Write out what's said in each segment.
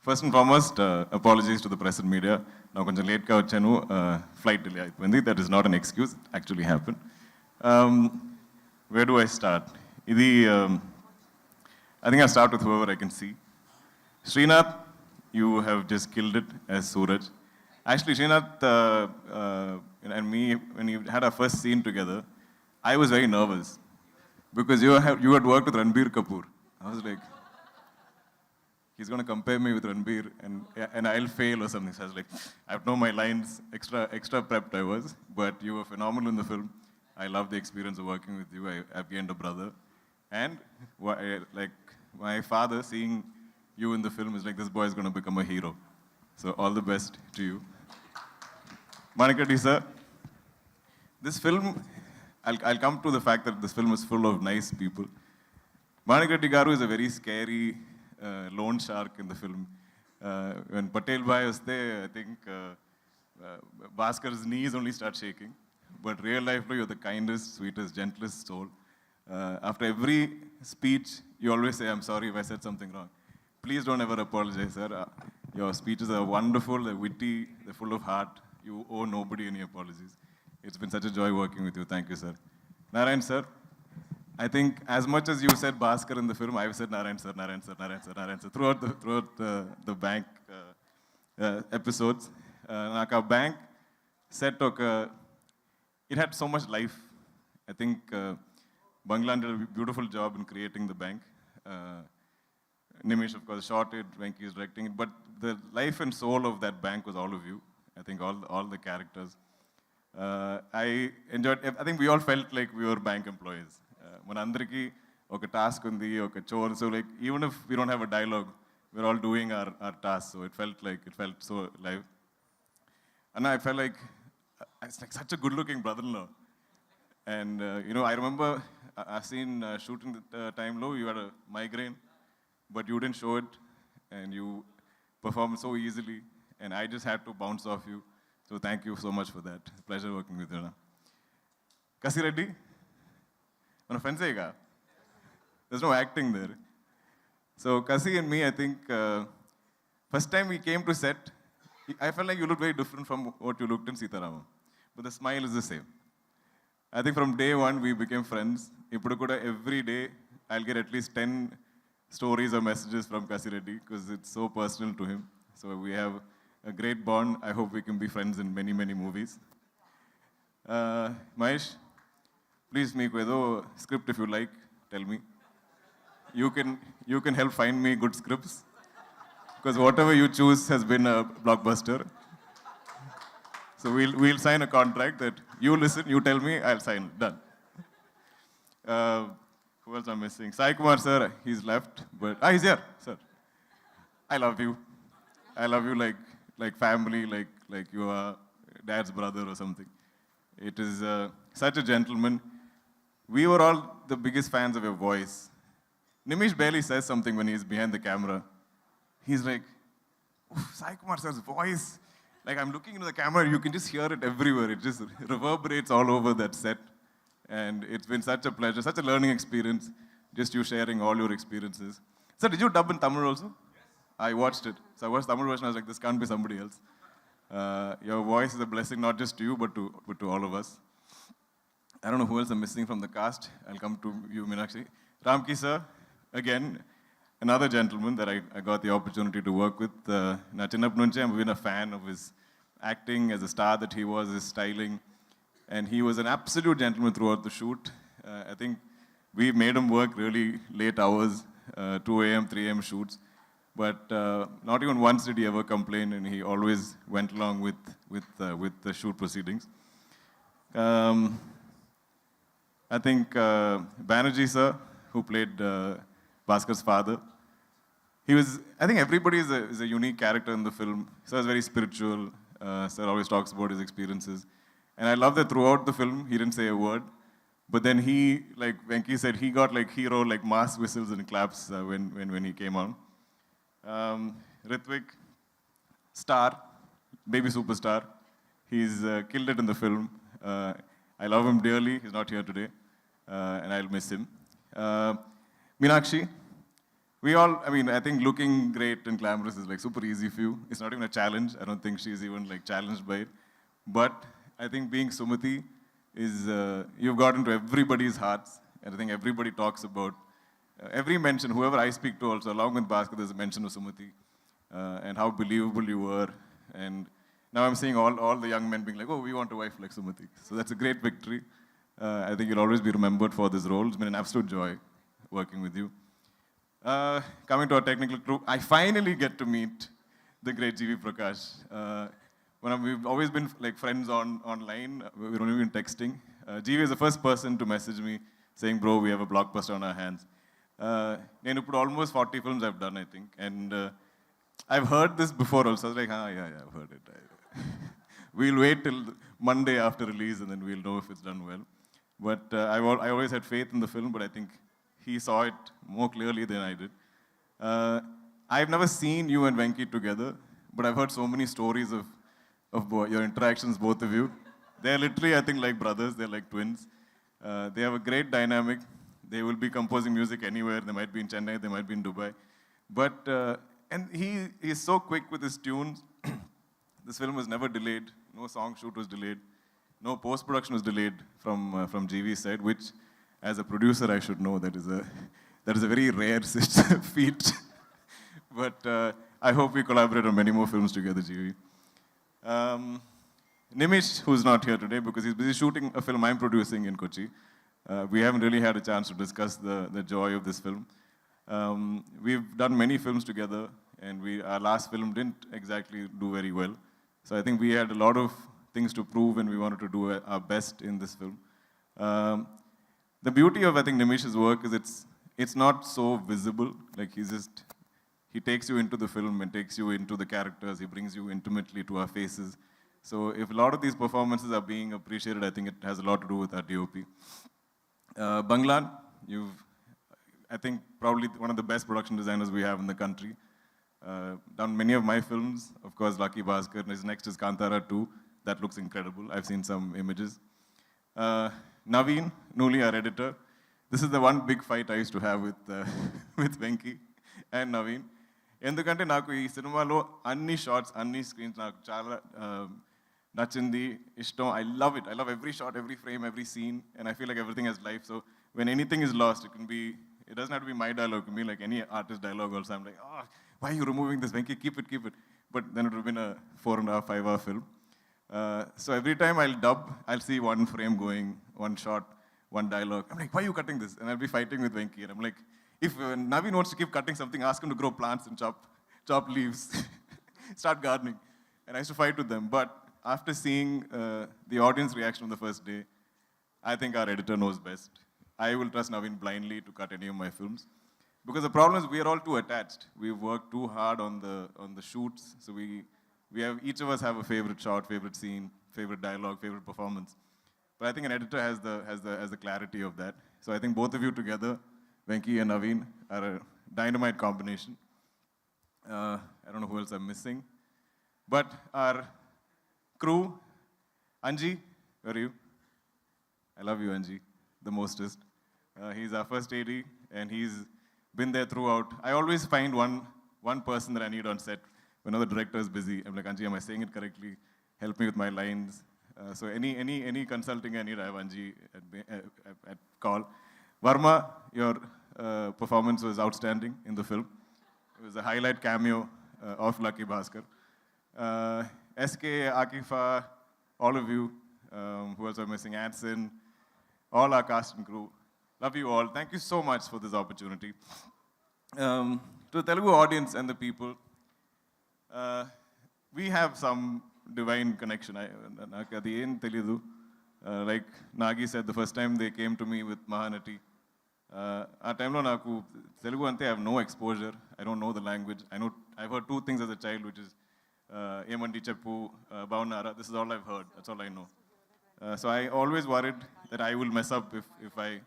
First and foremost, apologies to the press and media. Now, కొంచెం లేట్గా వచ్చాను, flight delay అయిపోయింది. That is not an excuse. It actually happened. Where do I start? I think I'll start with whoever I can see. Srinath, you have just killed it as Suraj. Actually, Srinath and me, when we had our first scene together, I was very nervous because you had worked with Ranbir Kapoor. I was like, he's going to compare me with Ranbir and I'll fail or something. So I was like, I have known my lines, extra prepped I was, but you were phenomenal in the film. I love the experience of working with you. I've gained a brother. And like my father seeing you in the film is like, this boy is going to become a hero. So all the best to you. Manikreddy sir, this film, I'll come to the fact that this film is full of nice people. Manikreddy garu is a very scary loan shark in the film. When Patel Bhai was there, I think Baskhar's knees only start shaking. But real life, you're the kindest, sweetest, gentlest soul. After every speech, you always say, I'm sorry if I said something wrong. Please don't ever apologize, sir. Your speeches are wonderful, they're witty, they're full of heart. You owe nobody any apologies. It's been such a joy working with you. Thank you, sir. Narayan, sir. I think as much as you said Baskhar in the film, I've said Narayan sir, Narayan sir, Narayan sir, Narayan sir throughout the bank episodes. Naka bank set it had so much life. I think Banglan did a beautiful job in creating the bank. Nimish, of course, shot it, Venki is directing it, but the life and soul of that bank was all of you. I think all the characters. I enjoyed, I think we all felt like we were bank employees. Manandriki, oka task undi, oka chore, so like even if we don't have a dialogue, we're all doing our tasks, so it felt so live. And I felt like, it's like such a good-looking brother-in-law. And, I remember I've seen shooting the time low, you had a migraine, but you didn't show it, and you performed so easily, and I just had to bounce off you. So thank you so much for that. Pleasure working with you. Kasi Reddy, మన ఫ్రెండ్సేగా, there's no acting there. So Kasi and me, I think, first time we came to set, I felt like you looked very different from what you looked in Sitaramam. But the smile is the same. I think from day one, we became friends. Ippudu kuda every day, I'll get at least 10 stories or messages from Kasi Reddy because it's so personal to him. So we have a great bond. I hope we can be friends in many, many movies. Mahesh, please make a script if you like, tell me. You can help find me good scripts because whatever you choose has been a blockbuster. So we'll sign a contract that you listen, you tell me, I'll sign. Done. Who else I'm missing? Sai Kumar sir, he's left, but he's here, sir. I love you. I love you like family, like you are dad's brother or something. It is such a gentleman. We were all the biggest fans of your voice. Nimish barely says something when he's behind the camera. He's like, Sai Kumar sir's voice. Like I'm looking into the camera, you can just hear it everywhere. It just reverberates all over that set. And it's been such a pleasure, such a learning experience, just you sharing all your experiences. Sir, did you dub in Tamil also? Yes. I watched it. So I watched Tamil version, I was like, this can't be somebody else. Your voice is a blessing, not just to you, but to all of us. I don't know who else I'm missing from the cast. I'll come to you, Meenakshi. Ramki sir, again, another gentleman that I got the opportunity to work with. Na chinnappu nunchi I've been a fan of his acting, as a star that he was, his styling. And he was an absolute gentleman throughout the shoot. I think we made him work really late hours, 2 a.m., 3 a.m. shoots. But not even once did he ever complain, and he always went along with the shoot proceedings. I think Banerjee sir, who played Bhaskhar's father, I think everybody is a unique character in the film. Sir is very spiritual. Sir always talks about his experiences. And I love that throughout the film, he didn't say a word. But then he, like Venki said, he got like hero, like mass whistles and claps when he came on. Ritwik, star, baby superstar. He's killed it in the film. I love him dearly. He's not here today. And I'll miss him. Meenakshi, we all, I mean, I think looking great and glamorous is like super easy for you. It's not even a challenge. I don't think she's even like challenged by it. But I think being Sumati is, you've got into everybody's hearts. And I think everybody talks about, every mention, whoever I speak to also, along with Baskhar, there's a mention of Sumati and how believable you were. And now I'm seeing all the young men being like, oh, we want a wife like Sumati. So that's a great victory. I think you'll always be remembered for this role. It's been an absolute joy working with you. Coming to our technical crew, I finally get to meet the great GV Prakash. We've always been like friends online, we've only been texting. GV is the first person to message me saying, bro, we have a blockbuster on our hands. I put almost 40 films I've done, I think. And I've heard this before also. I was like, yeah, I've heard it. We'll wait till Monday after release and then we'll know if it's done well. But I always had faith in the film, but I think he saw it more clearly than I did. I've never seen you and Venki together, but I've heard so many stories of your interactions, both of you. They're literally, I think, like brothers. They're like twins. They have a great dynamic. They will be composing music anywhere. They might be in Chennai. They might be in Dubai. But, and he is so quick with his tunes. This film was never delayed. No song shoot was delayed. No post-production was delayed from GV's side, which, as a producer, I should know that is a very rare feat. But I hope we collaborate on many more films together, GV. Nimish, who's not here today because he's busy shooting a film I'm producing in Kochi. We haven't really had a chance to discuss the joy of this film. We've done many films together, and our last film didn't exactly do very well. So I think we had a lot of things to prove, and we wanted to do our best in this film. The beauty of, I think, Nimish's work is it's not so visible. Like he takes you into the film and takes you into the characters. He brings you intimately to our faces. So if a lot of these performances are being appreciated, I think it has a lot to do with our DOP. Banglan, I think, probably one of the best production designers we have in the country. Done many of my films. Of course, Lucky Baskhar. His next is Kantara 2. That looks incredible. I've seen some images. Naveen, Nuli, our editor. This is the one big fight I used to have with Venki and Naveen. ఎందుకంటే నాకు ఈ సినిమాలో అన్ని shorts అన్ని screens నాకు చాలా నచ్చింది ఇష్టం. I love it. I love every shot, every frame, every scene, and I feel like everything has life. So when anything is lost, it doesn't have to be my dialogue. It can be like any artist dialogue also. I'm like, why are you removing this, Venki? Keep it. But then it would have been a 4.5, 5-hour film. So every time I'll see one frame going, one shot, one dialogue. I'm like, why are you cutting this? And I'll be fighting with Venki. And I'm like, if Naveen wants to keep cutting something, ask him to grow plants and chop leaves, start gardening. And I used to fight with them. But after seeing the audience reaction on the first day, I think our editor knows best. I will trust Naveen blindly to cut any of my films. Because the problem is we are all too attached. We've worked too hard on the shoots. So each of us have a favorite shot, favorite scene, favorite dialogue, favorite performance. But I think an editor has the clarity of that. So I think both of you together, Venki and Naveen, are a dynamite combination. I don't know who else I'm missing. But our crew, Anji, where are you? I love you, Anji, the mostest. He's our first AD, and he's been there throughout. I always find one person that I need on set. Whenever the director is busy, I'm like, Anji, am I saying it correctly? Help me with my lines. So any consulting I need, I have Anji at call. Varma, your performance was outstanding in the film. It was a highlight cameo of Lucky Baskhar. SK, Akifa, all of you, who else are missing, Adson, all our cast and crew. Love you all. Thank you so much for this opportunity. To the Telugu audience and the people, we have some divine connection. Like Nagi said, the first time they came to me with Mahanati, ఆ టైంలో నాకు తెలుగు అంతే I have no exposure. I don't know the language. I've heard two things as a child, which is ఏమండి చెప్పు, బాగున్నారా. This is all I've heard. That's all I know. So I always worried that I will mess up if I...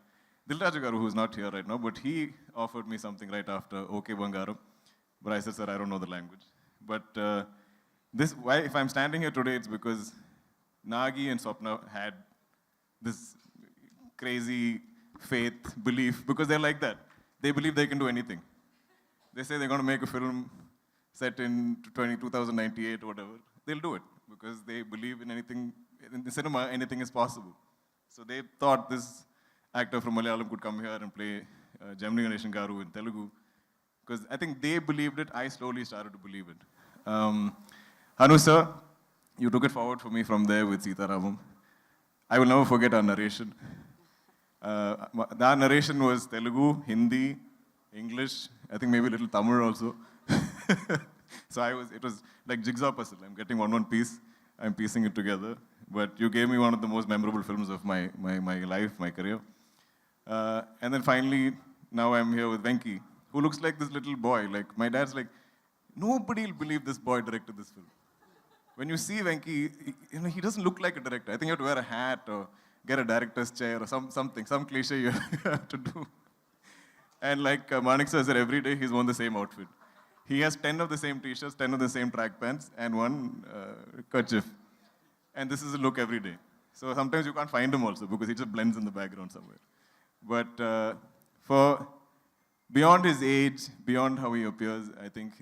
Dilraju garu, who's not here right now, but he offered me something right after Okay Bangaram. But I said, sir, I don't know the language. But if I'm standing here today, it's because Nagi and Swapna had this crazy faith, belief, because they're like that. They believe they can do anything. they say they're going to make a film set in 2098 or whatever, they'll do it because they believe in anything, in the cinema, anything is possible. So they thought this actor from Malayalam could come here and play Gemini Ganeshan Garu in Telugu. Because I think they believed it, I slowly started to believe it. Hanu sir, you took it forward for me from there with Sita Ramam. I will never forget our narration. Our narration was Telugu, Hindi, English, I think maybe a little Tamil also. So it was like jigsaw puzzle. I'm getting one piece, I'm piecing it together. But you gave me one of the most memorable films of my life, my career. And then finally, now I'm here with Venki, who looks like this little boy. Like, my dad's like, nobody will believe this boy directed this film. When you see Venki, he doesn't look like a director. I think you have to wear a hat or get a director's chair or something, some cliche you have to do. And like Manik sir said, every day he's worn the same outfit. He has 10 of the same t-shirts, 10 of the same track pants, and one kerchief. And this is a look every day. So sometimes you can't find him also because he just blends in the background somewhere. But for beyond his age, beyond how he appears, I think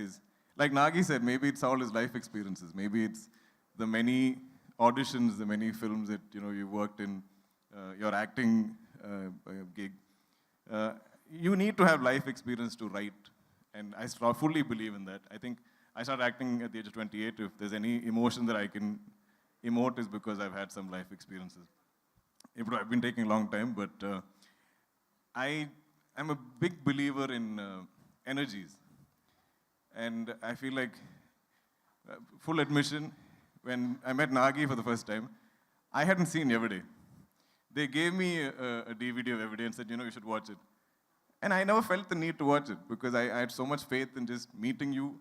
like Nagi said, maybe it's all his life experiences. Maybe it's the many auditions, the many films that you worked in, your acting gig. You need to have life experience to write, and I fully believe in that. I think I started acting at the age of 28. If there's any emotion that I can emote, is because I've had some life experiences. I've been taking a long time, but I'm a big believer in energies. And I feel like, full admission, when I met Nagi for the first time, I hadn't seen Everyday. They gave me a DVD of Everyday and said, you should watch it. And I never felt the need to watch it because I had so much faith in just meeting you.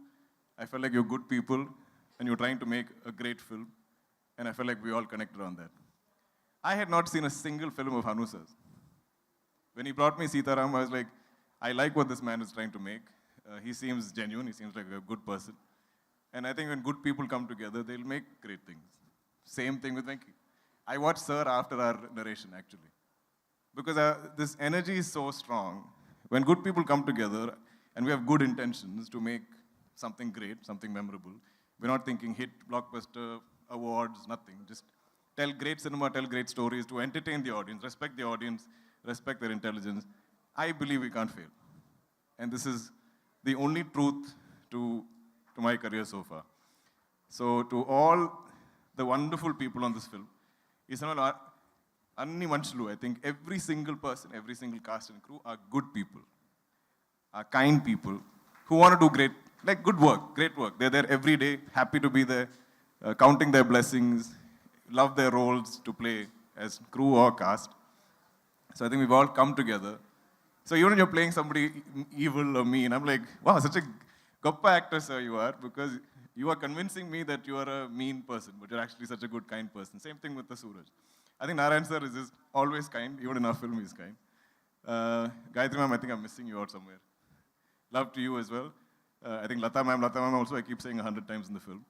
I felt like you're good people and you're trying to make a great film. And I felt like we all connected on that. I had not seen a single film of Hanu sir's. When he brought me Sitaram, I was like, I like what this man is trying to make. He seems genuine, he seems like a good person. And I think when good people come together, they'll make great things. Same thing with Venki. I watched Sir after our narration, actually. Because this energy is so strong. When good people come together and we have good intentions to make something great, something memorable, we're not thinking hit, blockbuster, awards, nothing. Just tell great cinema, tell great stories to entertain the audience, respect their intelligence. I believe we can't fail. And this is the only truth to my career so far. So to all the wonderful people on this film, I think every single person, every single cast and crew are good people, are kind people who want to do good work, great work. They're there every day, happy to be there, counting their blessings, love their roles to play as crew or cast. So I think we've all come together. So even when you're playing somebody evil or mean, I'm like, wow, such a goppa actor, sir, you are, because you are convincing me that you are a mean person, but you're actually such a good, kind person. Same thing with the Suraj. I think Narayan sir is just always kind, even in our film he's kind. Gayatri ma'am, I think I'm missing you out somewhere. Love to you as well. I think Lata ma'am also, I keep saying 100 times in the film.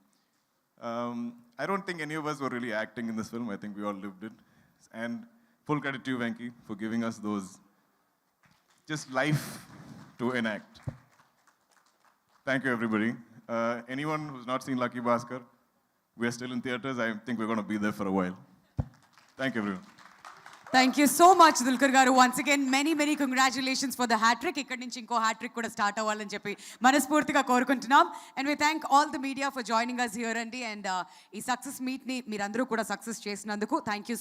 I don't think any of us were really acting in this film. I think we all lived it. And full credit to you, Venki, for giving us those, just life to enact. Thank you, everybody. Anyone who's not seen Lucky Baskhar, we're still in theaters. I think we're going to be there for a while. Thank you, everyone. Thank you so much, Dulquer garu. Once again, many congratulations for the hat-trick. Ikkadi nunchi inko hat-trick kuda start avvalani cheppi manaspurtiga korukuntunnam. And we thank all the media for joining us here and ee success meet ni meerandaru kuda success chesinanduku. Thank you.